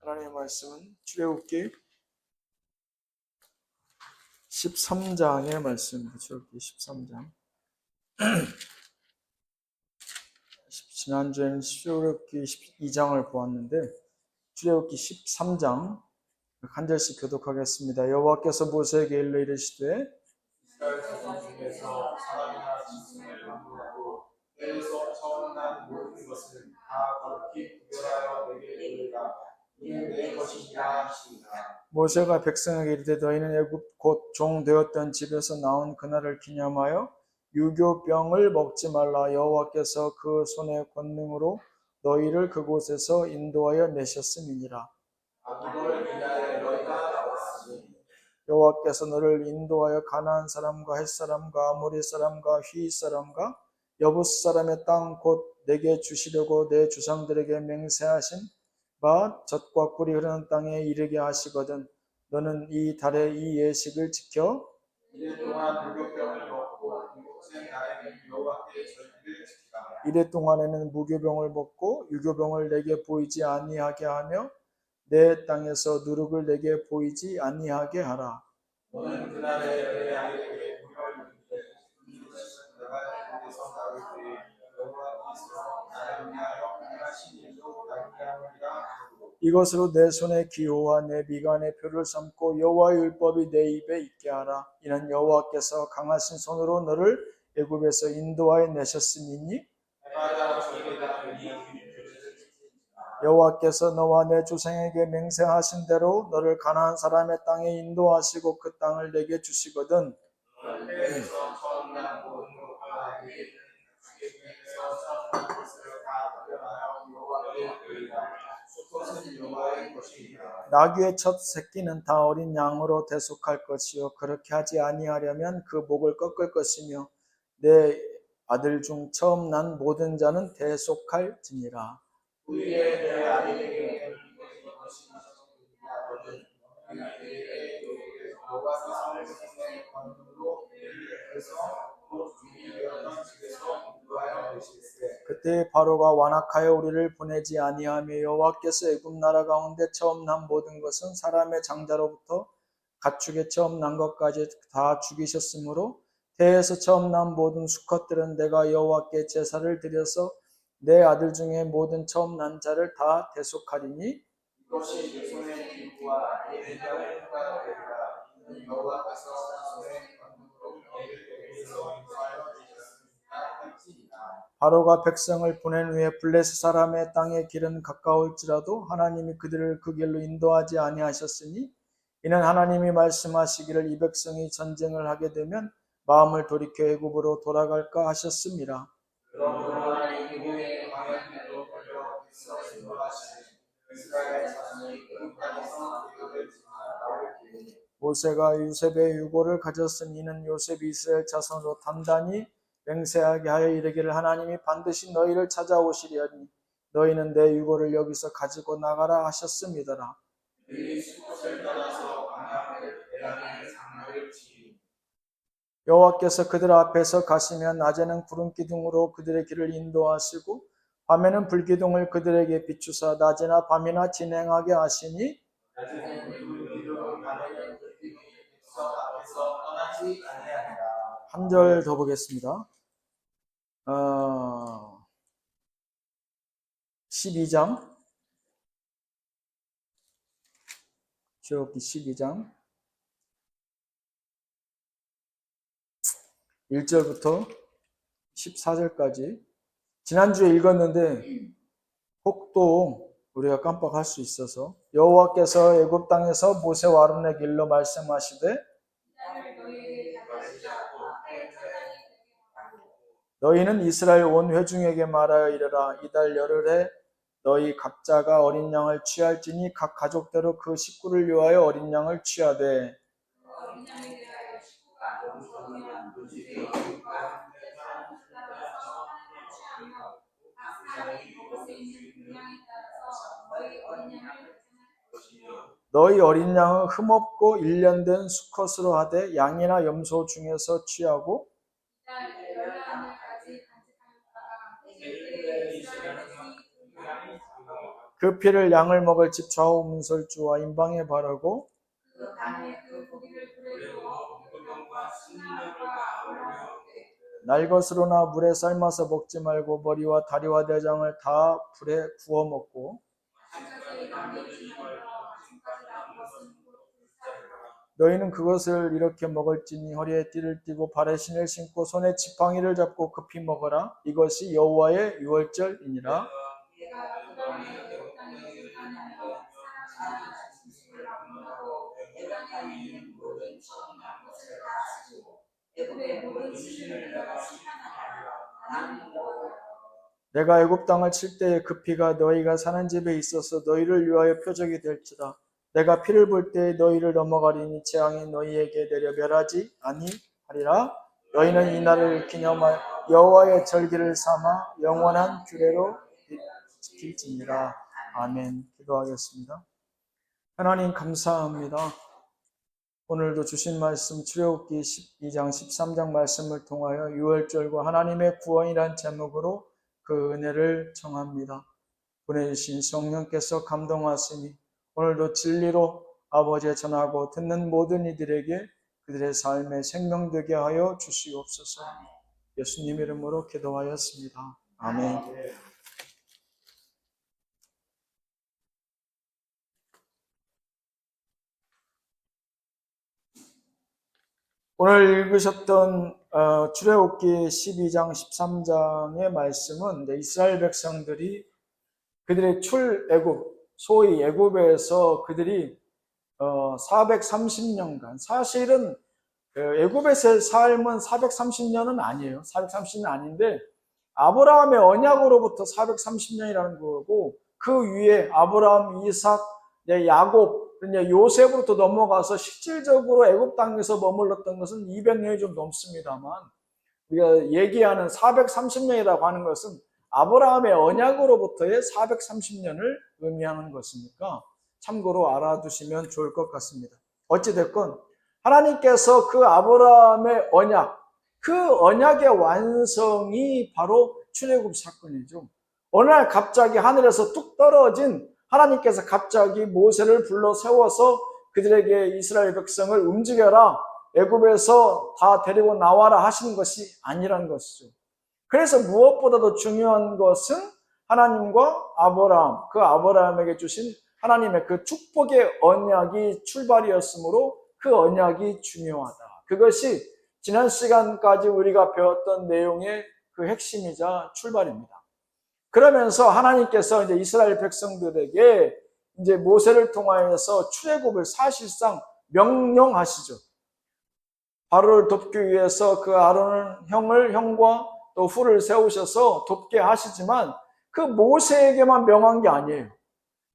하나님의 말씀은 출애굽기 13장의 말씀입니다. 출애굽기 13장. 지난주에는 출애굽기 12장을 보았는데 출애굽기 13장 한 절씩 교독하겠습니다. 여호와께서 모세에게 일러 이르시되 이스라엘 자손 중에서 사람이나 짐승을 만물하고 떼에서 처음 난 모든 것을 다 거룩히 구별하여 내게 이르라. 이는 내 것이니라 하시니라. 모세가 백성에게 이르되 너희는 애굽 곧 종 되었던 집에서 나온 그날을 기념하여 유교병을 먹지 말라. 여호와께서 그 손의 권능으로 너희를 그곳에서 인도하여 내셨음이니라. 이걸 위하여 너희가 나왔으니 여호와께서 너를 인도하여 가나안 사람과 헷 사람과 아모리 사람과 휘 사람과 여부스 사람의 땅 곧 내게 주시려고 내 조상들에게 맹세하신 바 젖과 꿀이 흐르는 땅에 이르게 하시거든. 너는 이 달의 이 예식을 지켜 이래 동안 무교병을 먹고 이곳에 나에게 여호와께 절기를 지키라. 이래 동안에는 무교병을 먹고 유교병을 내게 보이지 아니하게 하며 내 땅에서 누룩을 내게 보이지 아니하게 하라. 너는 그날에 내 아이에게 물을 주되 이 것은 내가 애굽에서 나올 때에 여호와께서 나를 위하여 행하신 일로 말미암으리라 하고 이것으로 내 손의 기호와 내 미간의 표를 삼고 여호와의 율법이 내 입에 있게 하라. 이는 여호와께서 강하신 손으로 너를 애굽에서 인도하여 내셨음이니 해마다 절기가 되니 여호와께서 너와 내 조상에게 맹세하신 대로 너를 가나안 사람의 땅에 인도하시고 그 땅을 내게 주시거든. 너는 떼에서 처음 난 모든 것과 내게 주께서 처음 난 것을 다 구별하여 여호와께 드리라. 수컷은 여호와의 것이니라. 나귀의 첫 새끼는 다 어린 양으로 대속할 것이요 그렇게 하지 아니하려면 그 목을 꺾을 것이며 내 아들 중 처음 난 모든 자는 대속할지니라. 후에 내 아이에게 물을 것이니라. 너는 그에게 여호와께서 백성의 권능으로 내를 해서 곧 종이 되었던 집에서 인도하여 내실세. 그때 바로가 완악하여 우리를 보내지 아니하며 여호와께서 애굽 나라 가운데 처음 난 모든 것은 사람의 장자로부터 가축의 처음 난 것까지 다 죽이셨으므로 태에서 처음 난 모든 수컷들은 내가 여호와께 제사를 드려서 내 아들 중에 모든 처음 난 자를 다 대속하리니 이것이 내 손의 기구와 내 내장의 효과가 되리라. 이는 여호와께서 자손의 권능으로 너희를 애굽에서 인도하여 내셨습니다. 할지니라. 바로가 백성을 보낸 후에 블레셋 사람의 땅의 길은 가까울지라도 하나님이 그들을 그 길로 인도하지 아니하셨으니 이는 하나님이 말씀하시기를 이 백성이 전쟁을 하게 되면 마음을 돌이켜 애굽으로 돌아갈까 하셨습니다. 그러므로 이후에 광야길로 걸려 백성을 인도하시니 이스라엘 자손이 그 땅에서 애굽을 나올 때에 모세가 요셉의 유고를 가졌으니 이는 요셉이 이스라엘 자손으로 단단히 맹세하게 하여 이르기를 하나님이 반드시 너희를 찾아오시리니 너희는 내 유고를 여기서 가지고 나가라 하셨습니다라. 그들이 수컷을 떠나서 광야를 대라는 장막을 지으니 여호와께서 그들 앞에서 가시면 낮에는 구름 기둥으로 그들의 길을 인도하시고 밤에는 불기둥을 그들에게 비추사 낮이나 밤이나 진행하게 하시니 낮에는 불기둥 밤에는 불기둥이 백성 앞에서 떠나지 아니하니라. 한 절 더 보겠습니다. 12장 출애굽기 12장 1절부터 14절까지 지난주에 읽었는데 혹 또 우리가 깜빡할 수 있어서 여호와께서 애굽 땅에서 모세와 아론에게 일러 말씀하시되 너희는 이스라엘 온 회중에게 말하여 이르라. 이달 열흘에 너희 각자가 어린 양을 취할지니 각 가족대로 그 식구를 위하여 어린 양을 취하되 너희 어린 양은 흠없고 1년 된 수컷으로 하되 양이나 염소 중에서 취하고 그 피를 양을 먹을 집 좌우 문설주와 임방에 바르고 그 밤에 그 고기를 불에 구워 묵은떡과 순나물과 어울려 날 것으로나 물에 삶아서 먹지 말고 머리와 다리와 내장을 다 불에 구워 먹고 아차제의 남의 지나며 아침까지 남은 것은 너희는 그것을 이렇게 먹을지니 허리에 띠를 띠고 발에 신을 신고 손에 지팡이를 잡고 급히 먹어라. 이것이 여호와의 유월절이니라. 내가 그 밤에 애굽 땅에 등단하며 사람이 짐승을 막론하고 애굽 땅에 있는 모든 처음 난 것을 다 치고 애굽의 모든 신을 내가 심판하리라. 나는 여호와라. 내가 애굽 땅을 칠 때에 그 피가 너희가 사는 집에 있어서 너희를 위하여 표적이 될지라. 내가 피를 볼 때에 너희를 넘어가리니 재앙이 너희에게 내려 멸하지 아니하리라. 너희는 이 날을 기념하여 여호와의 절기를 삼아 영원한 규례로 지킬지니라. 아멘. 기도하겠습니다. 하나님 감사합니다. 오늘도 주신 말씀 출애굽기 12장 13장 말씀을 통하여 유월절과 하나님의 구원이란 제목으로 그 은혜를 청합니다. 보내주신 성령께서 감동하시니 오늘도 진리로 아버지의 전하고 듣는 모든 이들에게 그들의 삶에 생명되게 하여 주시옵소서. 예수님 이름으로 기도하였습니다. 아멘. 오늘 읽으셨던 출애굽기 12장 13장의 말씀은 이스라엘 백성들이 그들의 출애굽, 소위 애굽에서 그들이 430년간, 사실은 애굽에서의 삶은 430년은 아니에요. 430년 아닌데 아브라함의 언약으로부터 430년이라는 거고, 그 위에 아브라함, 이삭, 야곱, 요셉으로부터 넘어가서 실질적으로 애굽 땅에서 머물렀던 것은 200년이 좀 넘습니다만, 우리가 얘기하는 430년이라고 하는 것은 아브라함의 언약으로부터의 430년을 의미하는 것이니까 참고로 알아두시면 좋을 것 같습니다. 어찌됐건 하나님께서 그 아브라함의 언약, 그 언약의 완성이 바로 출애굽 사건이죠. 어느 날 갑자기 하늘에서 뚝 떨어진 하나님께서 갑자기 모세를 불러 세워서 그들에게 이스라엘 백성을 움직여라, 애굽에서 다 데리고 나와라 하시는 것이 아니란 것이죠. 그래서 무엇보다도 중요한 것은 하나님과 아브라함, 그 아브라함에게 주신 하나님의 그 축복의 언약이 출발이었으므로 그 언약이 중요하다. 그것이 지난 시간까지 우리가 배웠던 내용의 그 핵심이자 출발입니다. 그러면서 하나님께서 이제 이스라엘 백성들에게 이제 모세를 통하여서 출애굽을 사실상 명령하시죠. 바로를 돕기 위해서 그 아론을 형과 또 후를 세우셔서 돕게 하시지만 그 모세에게만 명한 게 아니에요.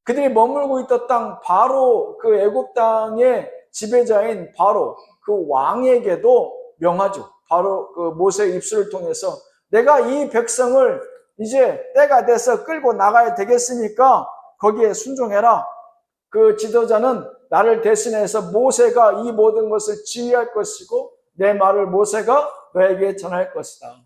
그들이 머물고 있던 땅 바로 그 애굽 땅의 지배자인 바로 그 왕에게도 명하죠. 바로 그 모세의 입술을 통해서 내가 이 백성을 이제 때가 돼서 끌고 나가야 되겠으니까 거기에 순종해라. 그 지도자는 나를 대신해서 모세가 이 모든 것을 지휘할 것이고 내 말을 모세가 너에게 전할 것이다.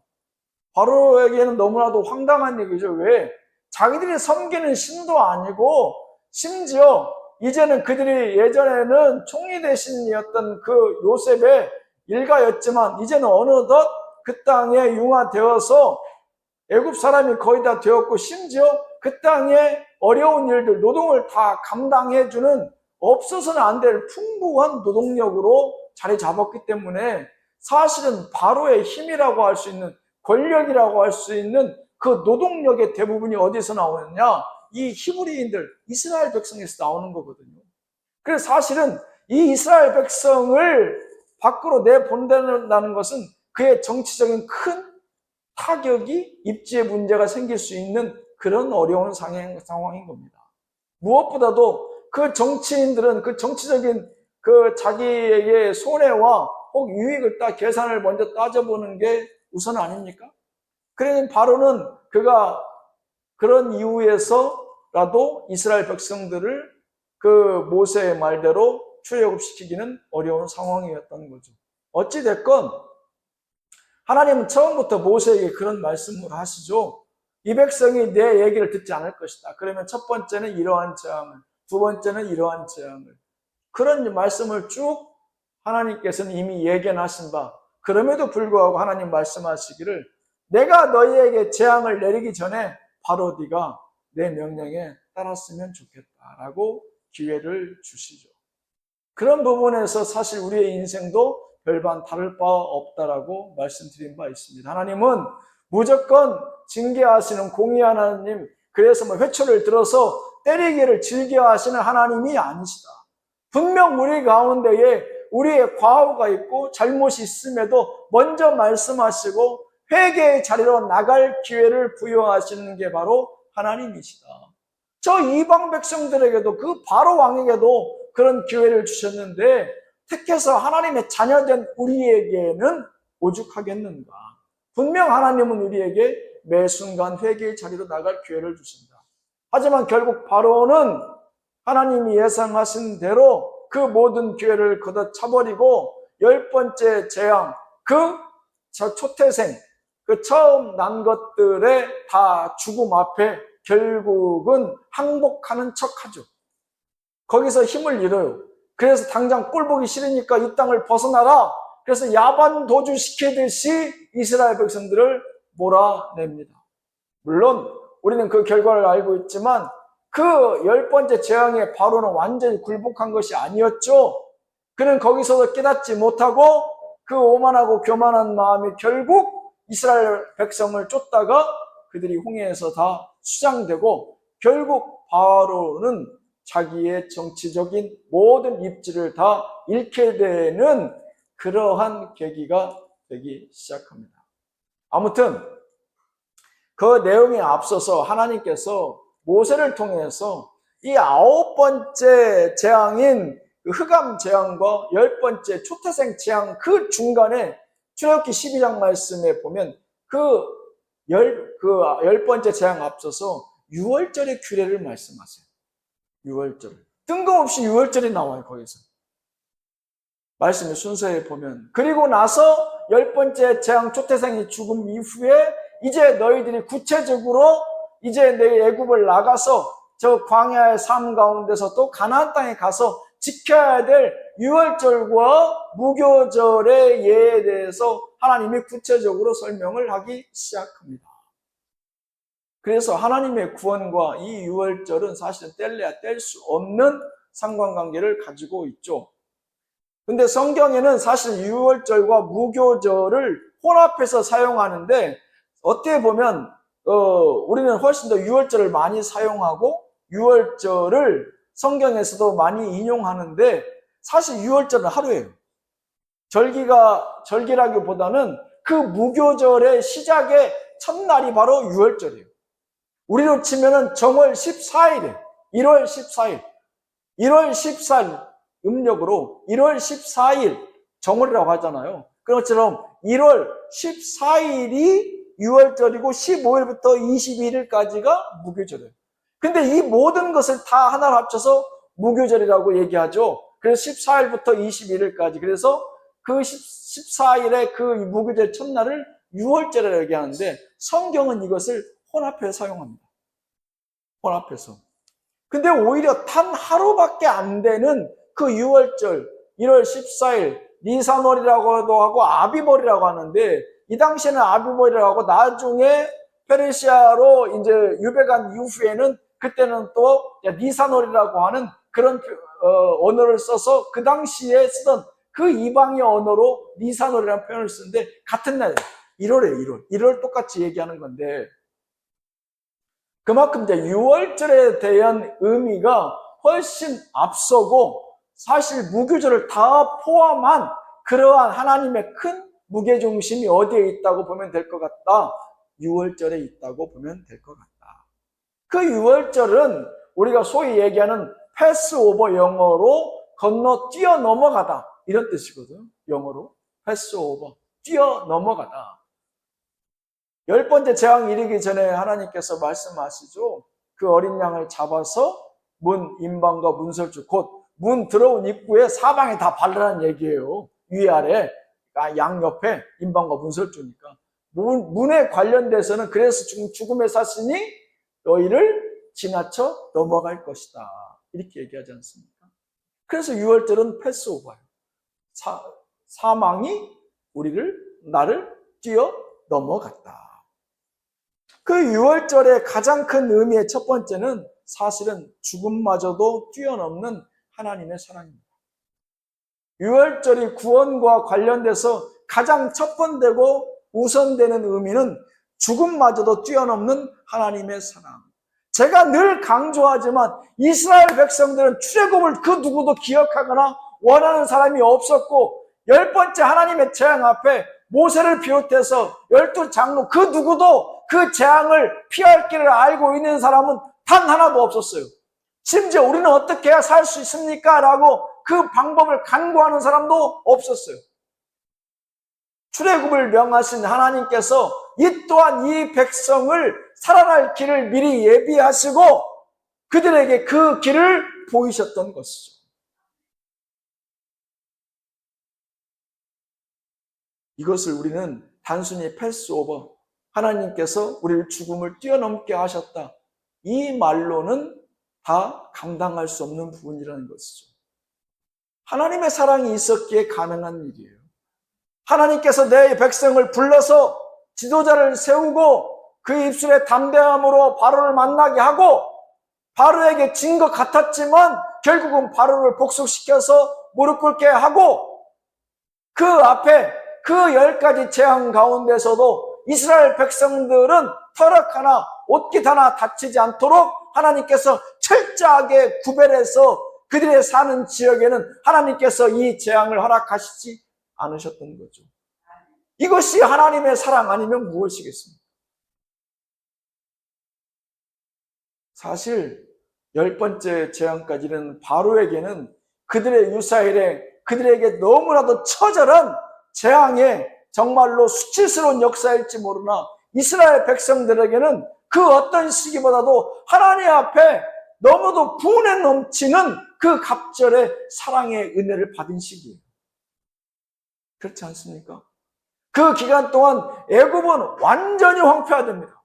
바로에게는 너무나도 황당한 얘기죠. 왜? 자기들이 섬기는 신도 아니고 심지어 이제는 그들이 예전에는 총리 대신이었던 그 요셉의 일가였지만 이제는 어느덧 그 땅에 융화되어서 애굽 사람이 거의 다 되었고 심지어 그 땅의 어려운 일들, 노동을 다 감당해주는 없어서는 안 될 풍부한 노동력으로 자리 잡았기 때문에 사실은 바로의 힘이라고 할 수 있는, 권력이라고 할 수 있는 그 노동력의 대부분이 어디서 나오느냐? 이 히브리인들, 이스라엘 백성에서 나오는 거거든요. 그래서 사실은 이 이스라엘 백성을 밖으로 내보낸다는 것은 그의 정치적인 큰 타격이 입지에 문제가 생길 수 있는 그런 어려운 상황인 겁니다. 무엇보다도 그 정치인들은 그 정치적인 그 자기에게 손해와 혹 유익을 계산을 먼저 따져보는 게 우선 아닙니까? 그러니 바로는 그가 그런 이유에서라도 이스라엘 백성들을 그 모세의 말대로 출애굽시키기는 어려운 상황이었던 거죠. 어찌됐건 하나님은 처음부터 모세에게 그런 말씀을 하시죠. 이 백성이 내 얘기를 듣지 않을 것이다. 그러면 첫 번째는 이러한 재앙을, 두 번째는 이러한 재앙을. 그런 말씀을 쭉 하나님께서는 이미 예견하신 바, 그럼에도 불구하고 하나님 말씀하시기를 내가 너희에게 재앙을 내리기 전에 바로 네가 내 명령에 따랐으면 좋겠다라고 기회를 주시죠. 그런 부분에서 사실 우리의 인생도 별반 다를 바 없다라고 말씀드린 바 있습니다. 하나님은 무조건 징계하시는 공의한 하나님, 그래서 회초를 들어서 때리기를 즐겨하시는 하나님이 아니시다. 분명 우리 가운데에 우리의 과오가 있고 잘못이 있음에도 먼저 말씀하시고 회개의 자리로 나갈 기회를 부여하시는 게 바로 하나님이시다. 저 이방 백성들에게도 그 바로 왕에게도 그런 기회를 주셨는데 택해서 하나님의 자녀된 우리에게는 오죽하겠는가. 분명 하나님은 우리에게 매 순간 회개의 자리로 나갈 기회를 주신다. 하지만 결국 바로는 하나님이 예상하신 대로 그 모든 기회를 걷어차버리고 10번째 재앙, 그 초태생, 그 처음 난 것들의 다 죽음 앞에 결국은 항복하는 척하죠. 거기서 힘을 잃어요. 그래서 당장 꼴 보기 싫으니까 이 땅을 벗어나라. 그래서 야반 도주시키듯이 이스라엘 백성들을 몰아냅니다. 물론 우리는 그 결과를 알고 있지만 그 10번째 재앙에 바로는 완전히 굴복한 것이 아니었죠. 그는 거기서도 깨닫지 못하고 그 오만하고 교만한 마음이 결국 이스라엘 백성을 쫓다가 그들이 홍해에서 다 수장되고 결국 바로는 자기의 정치적인 모든 입지를 다 잃게 되는 그러한 계기가 되기 시작합니다. 아무튼 그 내용에 앞서서 하나님께서 모세를 통해서 이 9번째 재앙인 흑암 재앙과 10번째 초태생 재앙 그 중간에 출애굽기 12장 말씀에 보면 그 10번째 재앙 앞서서 6월절의 규례를 말씀하세요. 6월절. 뜬금없이 6월절이 나와요, 거기서. 말씀의 순서에 보면. 그리고 나서 10번째 재앙 초태생이 죽음 이후에 이제 너희들이 구체적으로 이제 내 애굽을 나가서 저 광야의 삶 가운데서 또 가나안 땅에 가서 지켜야 될 6월절과 무교절의 예에 대해서 하나님이 구체적으로 설명을 하기 시작합니다. 그래서 하나님의 구원과 이 6월절은 사실은 뗄래야 뗄 수 없는 상관관계를 가지고 있죠. 근데 성경에는 사실 6월절과 무교절을 혼합해서 사용하는데 어떻게 보면 우리는 훨씬 더 6월절을 많이 사용하고 6월절을 성경에서도 많이 인용하는데 사실 6월절은 하루예요. 절기라기보다는 그 무교절의 시작의 첫날이 바로 6월절이에요. 우리로 치면은 정월 14일에 1월 14일 1월 14일 음력으로 1월 14일 정월이라고 하잖아요. 그런 것처럼 1월 14일이 6월절이고 15일부터 21일까지가 무교절이에요. 근데 이 모든 것을 다 하나로 합쳐서 무교절이라고 얘기하죠. 그래서 14일부터 21일까지. 그래서 그 14일의 그 무교절 첫날을 6월절이라고 얘기하는데 성경은 이것을 혼합해서 사용합니다. 혼합해서. 근데 오히려 단 하루밖에 안 되는 그 6월절, 1월 14일, 니산월이라고도 하고 아비벌이라고 하는데 이 당시에는 아비벌이라고 하고 나중에 페르시아로 이제 유배간 이후에는 그때는 또 니산월이라고 하는 그런 언어를 써서 그 당시에 쓰던 그 이방의 언어로 니산월이라는 표현을 쓰는데 같은 날 1월에 1월 똑같이 얘기하는 건데 그만큼 이제 6월절에 대한 의미가 훨씬 앞서고 사실 무교절을 다 포함한 그러한 하나님의 큰 무게중심이 어디에 있다고 보면 될 것 같다. 6월절에 있다고 보면 될 것 같다. 그 6월절은 우리가 소위 얘기하는 패스오버 영어로 건너 뛰어 넘어가다 이런 뜻이거든요. 영어로 패스오버 뛰어 넘어가다. 10번째 재앙이 이르기 전에 하나님께서 말씀하시죠. 그 어린 양을 잡아서 문 임방과 문설주 곧 문 들어온 입구에 사방에 다 바르라는 얘기예요. 위아래 양 옆에 임방과 문설주니까 문에 관련돼서는 그래서 죽음의 사신이 너희를 지나쳐 넘어갈 것이다. 이렇게 얘기하지 않습니까? 그래서 6월절은 패스오버예요. 사망이 나를 뛰어 넘어갔다. 그 6월절의 가장 큰 의미의 첫 번째는 사실은 죽음마저도 뛰어넘는 하나님의 사랑입니다. 6월절이 구원과 관련돼서 가장 첫 번째고 우선되는 의미는 죽음마저도 뛰어넘는 하나님의 사랑. 제가 늘 강조하지만 이스라엘 백성들은 출애굽을 그 누구도 기억하거나 원하는 사람이 없었고 10번째 하나님의 재앙 앞에 모세를 비롯해서 12장로 그 누구도 그 재앙을 피할 길을 알고 있는 사람은 단 하나도 없었어요. 심지어 우리는 어떻게 해야 살 수 있습니까? 라고 그 방법을 간구하는 사람도 없었어요. 출애굽을 명하신 하나님께서 이 또한 이 백성을 살아날 길을 미리 예비하시고 그들에게 그 길을 보이셨던 것이죠. 이것을 우리는 단순히 패스오버, 하나님께서 우리를 죽음을 뛰어넘게 하셨다, 이 말로는 다 감당할 수 없는 부분이라는 것이죠. 하나님의 사랑이 있었기에 가능한 일이에요. 하나님께서 내 백성을 불러서 지도자를 세우고 그 입술에 담대함으로 바로를 만나게 하고 바로에게 진 것 같았지만 결국은 바로를 복속시켜서 무릎 꿇게 하고 그 앞에 그 10가지 재앙 가운데서도 이스라엘 백성들은 털럭 하나 옷깃 하나 다치지 않도록 하나님께서 철저하게 구별해서 그들의 사는 지역에는 하나님께서 이 재앙을 허락하시지 않으셨던 거죠. 이것이 하나님의 사랑 아니면 무엇이겠습니까? 사실 10번째 재앙까지는 바로에게는 그들의 유사일에 그들에게 너무나도 처절한 재앙의 정말로 수치스러운 역사일지 모르나 이스라엘 백성들에게는 그 어떤 시기보다도 하나님 앞에 너무도 분에 넘치는 그 갑절의 사랑의 은혜를 받은 시기예요. 그렇지 않습니까? 그 기간 동안 애굽은 완전히 황폐화됩니다.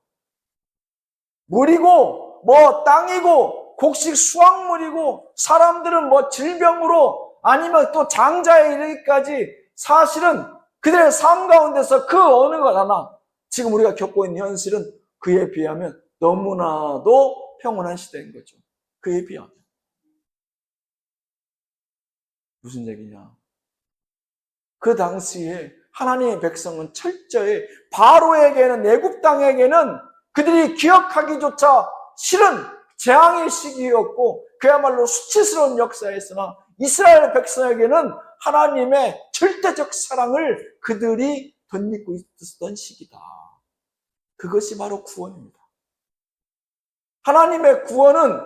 물이고 땅이고 곡식 수확물이고 사람들은 질병으로 아니면 또 장자에 이르기까지 사실은 그들의 삶 가운데서 그 어느 것 하나 지금 우리가 겪고 있는 현실은 그에 비하면 너무나도 평온한 시대인 거죠. 그에 비하면. 무슨 얘기냐? 그 당시에 하나님의 백성은 철저히 바로에게는 애굽 땅에게는 그들이 기억하기조차 싫은 재앙의 시기였고 그야말로 수치스러운 역사였으나 이스라엘 백성에게는 하나님의 절대적 사랑을 그들이 덧입고 있었던 시기다. 그것이 바로 구원입니다. 하나님의 구원은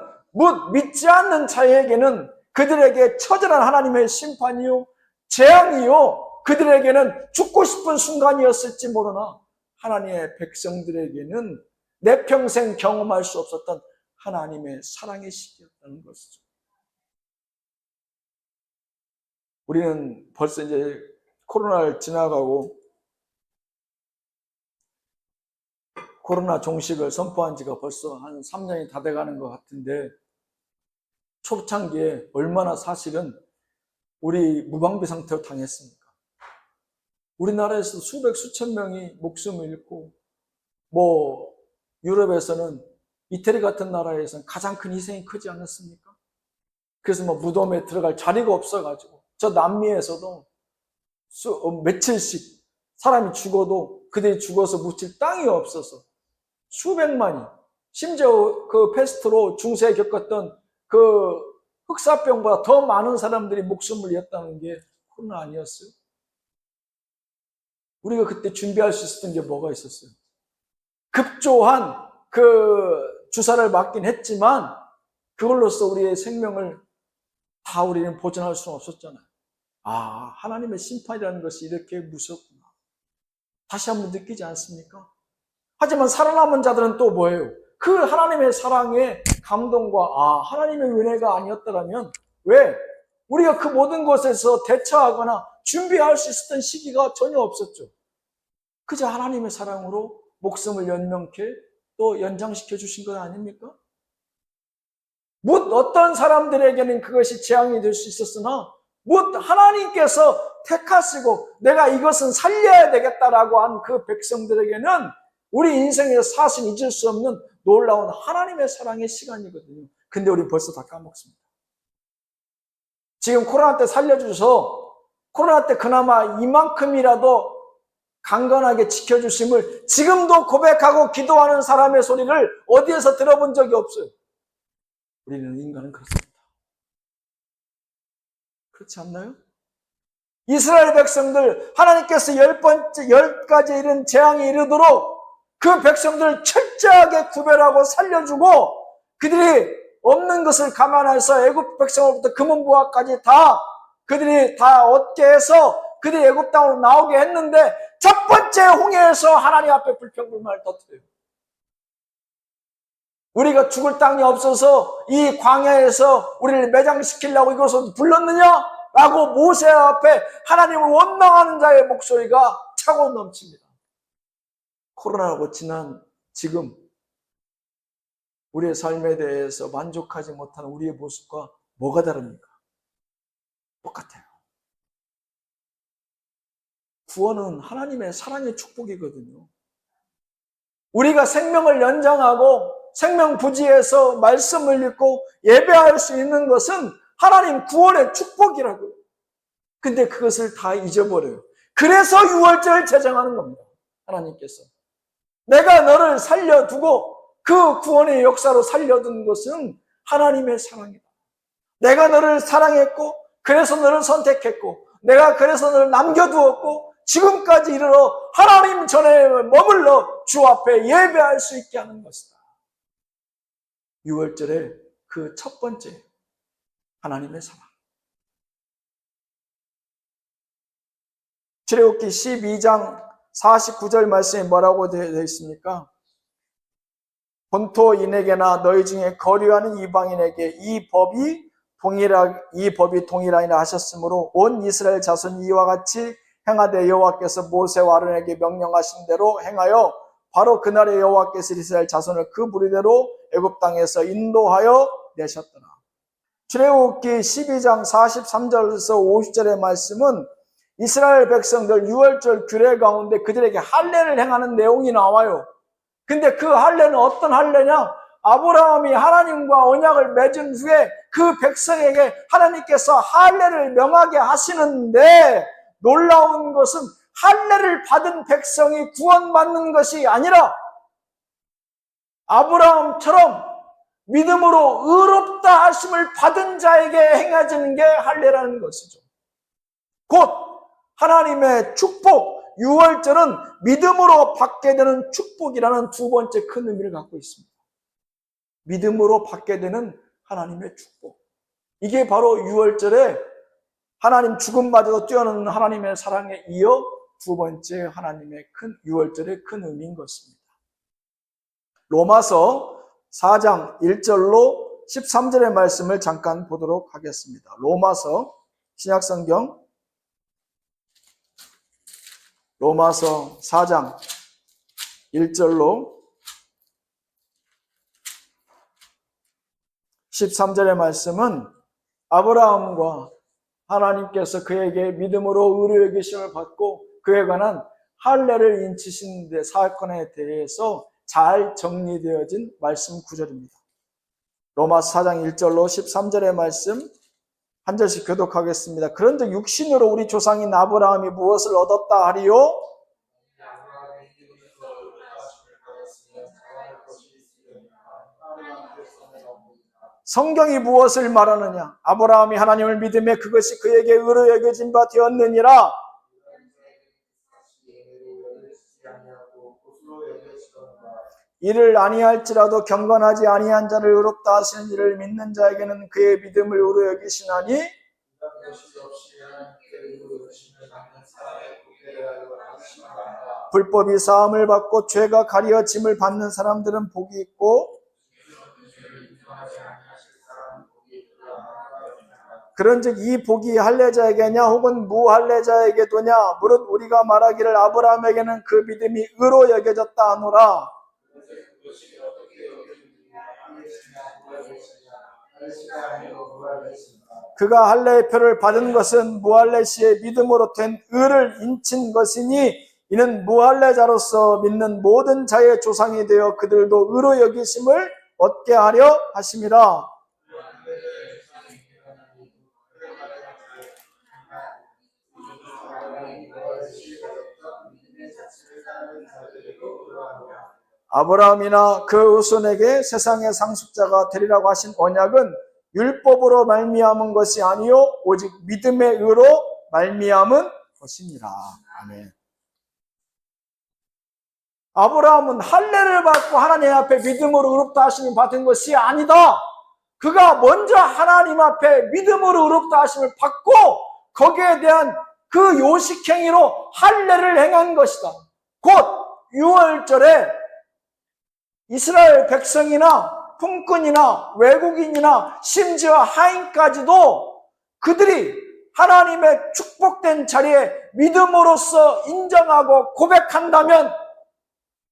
믿지 않는 자에게는 그들에게 처절한 하나님의 심판이요 재앙이요 그들에게는 죽고 싶은 순간이었을지 모르나 하나님의 백성들에게는 내 평생 경험할 수 없었던 하나님의 사랑의 시기였다는 것이죠. 우리는 벌써 이제 코로나를 지나가고 코로나 종식을 선포한 지가 벌써 한 3년이 다 돼가는 것 같은데 초창기에 얼마나 사실은 우리 무방비 상태로 당했습니까? 우리나라에서 수백 수천 명이 목숨을 잃고 유럽에서는 이태리 같은 나라에서는 가장 큰 희생이 크지 않았습니까? 그래서 무덤에 들어갈 자리가 없어가지고 저 남미에서도 며칠씩 사람이 죽어도 그들이 죽어서 묻힐 땅이 없어서 수백만이 심지어 그 패스트로 중세에 겪었던 그 흑사병보다 더 많은 사람들이 목숨을 잃었다는 게 코로나 아니었어요? 우리가 그때 준비할 수 있었던 게 뭐가 있었어요? 급조한 그 주사를 맞긴 했지만 그걸로써 우리의 생명을 다 우리는 보존할 수는 없었잖아요. 하나님의 심판이라는 것이 이렇게 무섭구나. 다시 한번 느끼지 않습니까? 하지만 살아남은 자들은 또 뭐예요? 그 하나님의 사랑의 감동과 하나님의 은혜가 아니었더라면 왜? 우리가 그 모든 것에서 대처하거나 준비할 수 있었던 시기가 전혀 없었죠. 그저 하나님의 사랑으로 목숨을 연명케 또 연장시켜 주신 것 아닙니까? 뭇 어떤 사람들에게는 그것이 재앙이 될 수 있었으나 뭇 하나님께서 택하시고 내가 이것은 살려야 되겠다라고 한 그 백성들에게는 우리 인생에서 사실 잊을 수 없는 놀라운 하나님의 사랑의 시간이거든요. 근데 우리 벌써 다 까먹습니다. 지금 코로나 때 살려주셔서 코로나 때 그나마 이만큼이라도 강건하게 지켜주심을 지금도 고백하고 기도하는 사람의 소리를 어디에서 들어본 적이 없어요. 우리는 인간은 그렇습니다. 그렇지 않나요? 이스라엘 백성들 하나님께서 10가지 이른 재앙이 이르도록 그 백성들을 철저하게 구별하고 살려주고 그들이 없는 것을 감안해서 애굽 백성으로부터 금은보화까지 다 그들이 다 얻게 해서 그들이 애굽 땅으로 나오게 했는데 첫 번째 홍해에서 하나님 앞에 불평불만을 터뜨려요. 우리가 죽을 땅이 없어서 이 광야에서 우리를 매장시키려고 이것을 불렀느냐? 라고 모세 앞에 하나님을 원망하는 자의 목소리가 차고 넘칩니다. 코로나라고 지난 지금 우리의 삶에 대해서 만족하지 못하는 우리의 모습과 뭐가 다릅니까? 똑같아요. 구원은 하나님의 사랑의 축복이거든요. 우리가 생명을 연장하고 생명 부지에서 말씀을 읽고 예배할 수 있는 것은 하나님 구원의 축복이라고요. 근데 그것을 다 잊어버려요. 그래서 6월절을 제정하는 겁니다. 하나님께서. 내가 너를 살려두고 그 구원의 역사로 살려둔 것은 하나님의 사랑이다. 내가 너를 사랑했고 그래서 너를 선택했고 내가 그래서 너를 남겨두었고 지금까지 이르러 하나님 전에 머물러 주 앞에 예배할 수 있게 하는 것이다. 6월절의 그 첫 번째 하나님의 사랑. 출애굽기 12장 49절 말씀에 뭐라고 되어 있습니까? 본토인에게나 너희 중에 거류하는 이방인에게 이 법이 동일하니라 하셨으므로 온 이스라엘 자손이 이와 같이 행하되 여호와께서 모세와 아론에게 명령하신 대로 행하여 바로 그날에 여호와께서 이스라엘 자손을 그 무리대로 애굽 땅에서 인도하여 내셨더라. 출애굽기 12장 43절에서 50절의 말씀은 이스라엘 백성들 6월절 규례 가운데 그들에게 할례를 행하는 내용이 나와요. 근데 그 할례는 어떤 할례냐? 아브라함이 하나님과 언약을 맺은 후에 그 백성에게 하나님께서 할례를 명하게 하시는데 놀라운 것은 할례를 받은 백성이 구원받는 것이 아니라 아브라함처럼 믿음으로 의롭다 하심을 받은 자에게 행해지는 게 할례라는 것이죠. 곧 하나님의 축복, 6월절은 믿음으로 받게 되는 축복이라는 두 번째 큰 의미를 갖고 있습니다. 믿음으로 받게 되는 하나님의 축복. 이게 바로 6월절에 하나님 죽음마저도 뛰어넘는 하나님의 사랑에 이어 두 번째 하나님의 6월절의 큰 의미인 것입니다. 로마서 4장 1절로 13절의 말씀을 잠깐 보도록 하겠습니다. 로마서 신약성경 로마서 4장 1절로 13절의 말씀은 아브라함과 하나님께서 그에게 믿음으로 의로 여기심을 받고 그에 관한 할례를 인치신 사건에 대해서 잘 정리되어진 말씀 구절입니다. 로마서 4장 1절로 13절의 말씀 한 절씩 교독하겠습니다. 그런즉 육신으로 우리 조상인 아브라함이 무엇을 얻었다 하리요? 성경이 무엇을 말하느냐? 아브라함이 하나님을 믿음에 그것이 그에게 의로 여겨진 바 되었느니라. 이를 아니할지라도 경건하지 아니한 자를 의롭다 하시는 이를 믿는 자에게는 그의 믿음을 의로 여기시나니 불법이 사함을 받고 죄가 가려짐을 받는 사람들은 복이 있고 그런즉 이 복이 할례자에게냐 혹은 무할례자에게도냐 무릇 우리가 말하기를 아브라함에게는 그 믿음이 의로 여겨졌다 하노라. 그것이 어떻게 여겨지느냐 할례시냐 무할례시냐 할례시가 아니요 무할례시냐 그가 할례의 표를 받은 것은 무할례시의 믿음으로 된 의를 인친 것이니 이는 무할례자로서 믿는 모든 자의 조상이 되어 그들도 의로 여기심을 얻게 하려 하심이라. 아브라함이나 그 후손에게 세상의 상속자가 되리라고 하신 언약은 율법으로 말미암은 것이 아니요 오직 믿음의 의로 말미암은 것이니라. 아멘. 아브라함은 할례를 받고 하나님 앞에 믿음으로 의롭다 하심을 받은 것이 아니다. 그가 먼저 하나님 앞에 믿음으로 의롭다 하심을 받고 거기에 대한 그 요식행위로 할례를 행한 것이다. 곧 유월절에 이스라엘 백성이나 품꾼이나 외국인이나 심지어 하인까지도 그들이 하나님의 축복된 자리에 믿음으로써 인정하고 고백한다면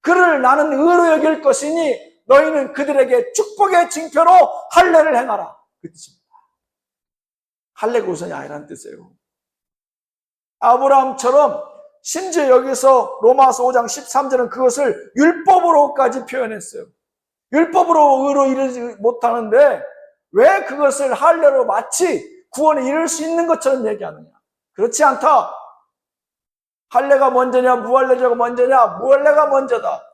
그를 나는 의로 여길 것이니 너희는 그들에게 축복의 징표로 할례를 행하라. 그 뜻입니다. 할례가 우선이 아니라는 뜻이에요. 아브라함처럼 심지어 여기서 로마서 5장 13절은 그것을 율법으로까지 표현했어요. 율법으로 의로 이르지 못하는데 왜 그것을 할례로 마치 구원에 이를 수 있는 것처럼 얘기하느냐. 그렇지 않다. 할례가 먼저냐 무할례자가 먼저냐. 무할례가 먼저다.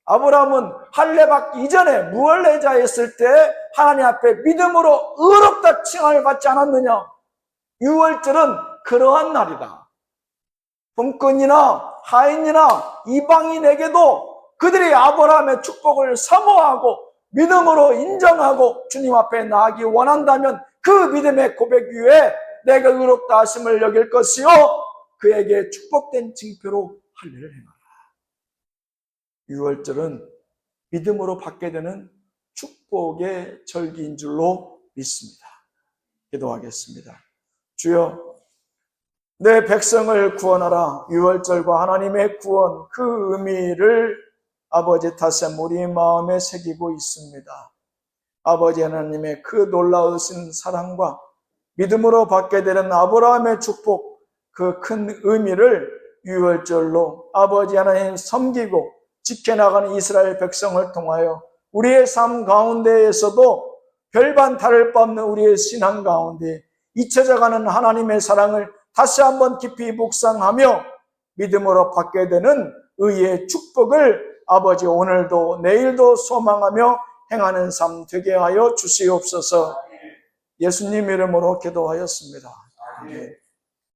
아브라함은 할례 받기 이전에 무할례자였을 때 하나님 앞에 믿음으로 의롭다 칭함을 받지 않았느냐. 유월절은 그러한 날이다. 품꾼이나 하인이나 이방인에게도 그들이 아브라함의 축복을 사모하고 믿음으로 인정하고 주님 앞에 나아가기 원한다면 그 믿음의 고백 위에 내가 의롭다 하심을 여길 것이요 그에게 축복된 징표로 할례를 행하라. 유월절은 믿음으로 받게 되는 축복의 절기인 줄로 믿습니다. 기도하겠습니다. 주여, 내 백성을 구원하라. 유월절과 하나님의 구원, 그 의미를 아버지 다시 우리 마음에 새기고 있습니다. 아버지 하나님의 그 놀라우신 사랑과 믿음으로 받게 되는 아브라함의 축복, 그 큰 의미를 유월절로 아버지 하나님 섬기고 지켜나가는 이스라엘 백성을 통하여 우리의 삶 가운데에서도 별반 다를 바 없는 우리의 신앙 가운데 잊혀져가는 하나님의 사랑을 다시 한번 깊이 묵상하며 믿음으로 받게 되는 의의 축복을 아버지 오늘도 내일도 소망하며 행하는 삶 되게 하여 주시옵소서. 예수님 이름으로 기도하였습니다. 아멘.